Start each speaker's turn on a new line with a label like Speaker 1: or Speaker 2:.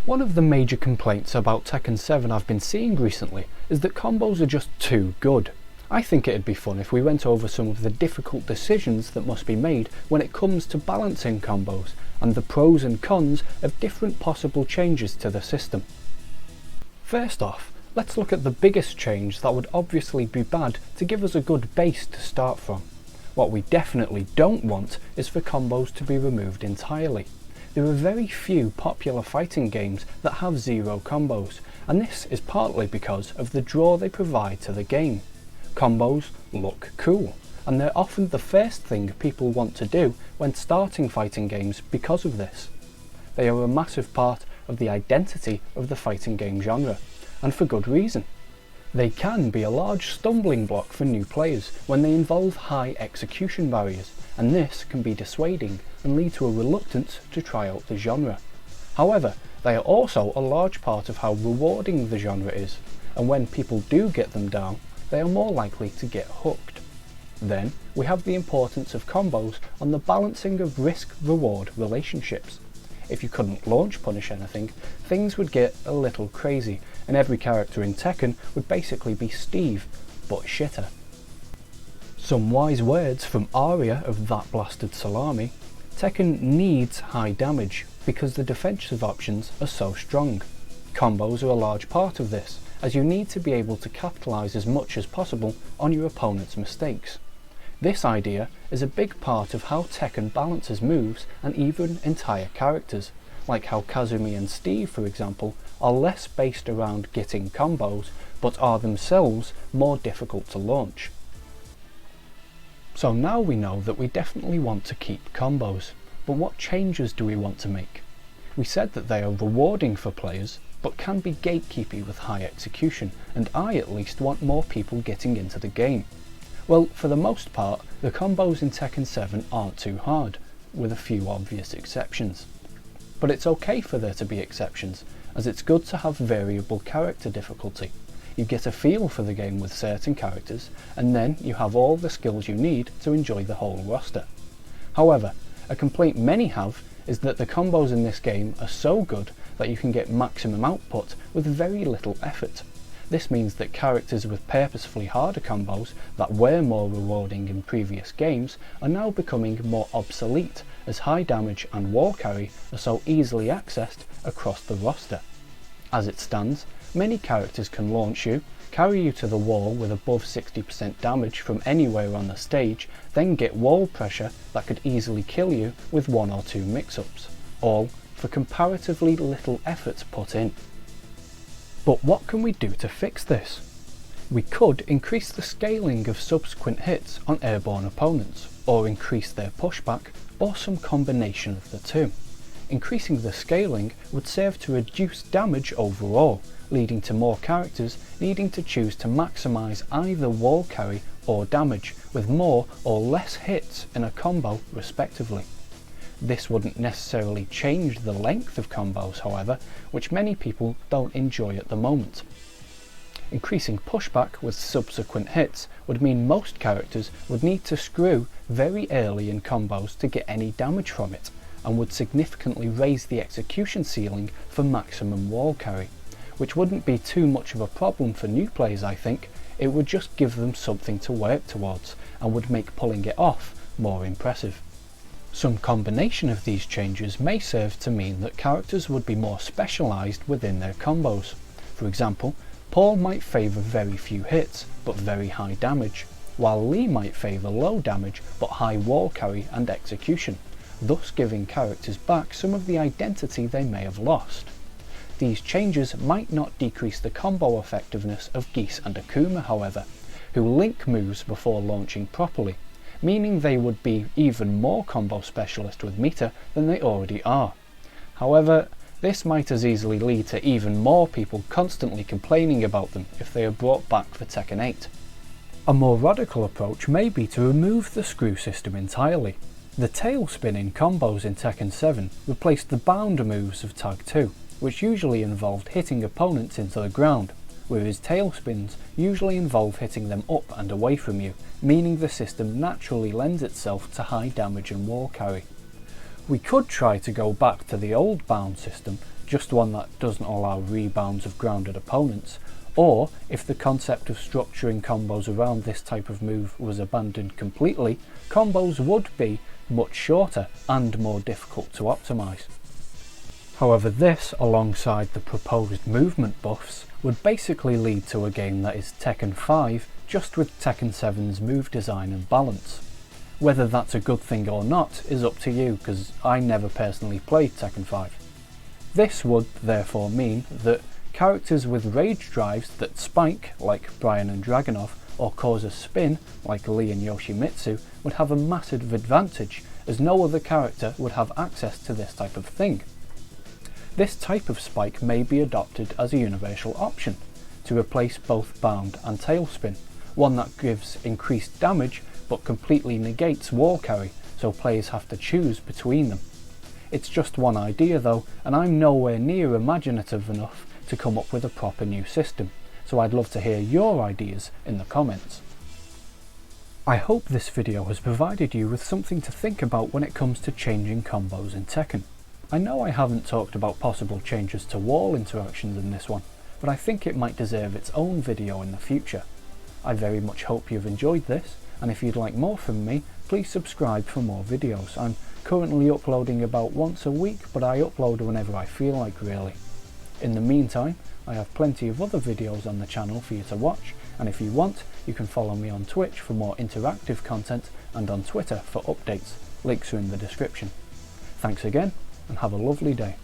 Speaker 1: One of the major complaints about Tekken 7 I've been seeing recently is that combos are just too good. I think it'd be fun if we went over some of the difficult decisions that must be made when it comes to balancing combos, and the pros and cons of different possible changes to the system. First off, let's look at the biggest change that would obviously be bad to give us a good base to start from. What we definitely don't want is for combos to be removed entirely. There are very few popular fighting games that have zero combos, and this is partly because of the draw they provide to the game. Combos look cool, and they're often the first thing people want to do when starting fighting games because of this. They are a massive part of the identity of the fighting game genre, and for good reason. They can be a large stumbling block for new players when they involve high execution barriers, and this can be dissuading and lead to a reluctance to try out the genre. However, they are also a large part of how rewarding the genre is, and when people do get them down, they are more likely to get hooked. Then, we have the importance of combos on the balancing of risk-reward relationships. If you couldn't launch punish anything, things would get a little crazy, and every character in Tekken would basically be Steve, but shitter. Some wise words from Arya of That Blasted Salami: Tekken needs high damage because the defensive options are so strong. Combos are a large part of this, as you need to be able to capitalise as much as possible on your opponent's mistakes. This idea is a big part of how Tekken balances moves and even entire characters, like how Kazumi and Steve, for example, are less based around getting combos, but are themselves more difficult to launch. So now we know that we definitely want to keep combos, but what changes do we want to make? We said that they are rewarding for players, but can be gatekeepy with high execution, and I at least want more people getting into the game. Well, for the most part, the combos in Tekken 7 aren't too hard, with a few obvious exceptions. But it's okay for there to be exceptions, as it's good to have variable character difficulty. You get a feel for the game with certain characters, and then you have all the skills you need to enjoy the whole roster. However, a complaint many have is that the combos in this game are so good that you can get maximum output with very little effort. This means that characters with purposefully harder combos that were more rewarding in previous games are now becoming more obsolete, as high damage and wall carry are so easily accessed across the roster. As it stands, many characters can launch you, carry you to the wall with above 60% damage from anywhere on the stage, then get wall pressure that could easily kill you with 1 or 2 mix-ups, all for comparatively little effort put in. But what can we do to fix this? We could increase the scaling of subsequent hits on airborne opponents, or increase their pushback, or some combination of the two. Increasing the scaling would serve to reduce damage overall, leading to more characters needing to choose to maximise either wall carry or damage, with more or less hits in a combo respectively. This wouldn't necessarily change the length of combos, however, which many people don't enjoy at the moment. Increasing pushback with subsequent hits would mean most characters would need to screw very early in combos to get any damage from it, and would significantly raise the execution ceiling for maximum wall carry, which wouldn't be too much of a problem for new players. I think it would just give them something to work towards, and would make pulling it off more impressive. Some combination of these changes may serve to mean that characters would be more specialised within their combos. For example, Paul might favour very few hits but very high damage, while Lee might favour low damage but high wall carry and execution, thus giving characters back some of the identity they may have lost. These changes might not decrease the combo effectiveness of Geese and Akuma, however, who link moves before launching properly, meaning they would be even more combo specialist with meter than they already are. However, this might as easily lead to even more people constantly complaining about them if they are brought back for Tekken 8. A more radical approach may be to remove the screw system entirely. The tail spin in combos in Tekken 7 replaced the bound moves of Tag 2, which usually involved hitting opponents into the ground, whereas tail spins usually involve hitting them up and away from you, meaning the system naturally lends itself to high damage and wall carry. We could try to go back to the old bound system, just one that doesn't allow rebounds of grounded opponents, or if the concept of structuring combos around this type of move was abandoned completely, combos would be much shorter and more difficult to optimise. However, this, alongside the proposed movement buffs, would basically lead to a game that is Tekken 5 just with Tekken 7's move design and balance. Whether that's a good thing or not is up to you, because I never personally played Tekken 5. This would therefore mean that characters with rage drives that spike, like Brian and Dragunov, or cause a spin, like Lee and Yoshimitsu, would have a massive advantage, as no other character would have access to this type of thing. This type of spike may be adopted as a universal option, to replace both bound and tailspin, one that gives increased damage but completely negates wall carry, so players have to choose between them. It's just one idea though, and I'm nowhere near imaginative enough to come up with a proper new system, so I'd love to hear your ideas in the comments. I hope this video has provided you with something to think about when it comes to changing combos in Tekken. I know I haven't talked about possible changes to wall interactions in this one, but I think it might deserve its own video in the future. I very much hope you've enjoyed this, and if you'd like more from me, please subscribe for more videos. I'm currently uploading about once a week, but I upload whenever I feel like, really. In the meantime, I have plenty of other videos on the channel for you to watch, and if you want, you can follow me on Twitch for more interactive content and on Twitter for updates. Links are in the description. Thanks again, and have a lovely day.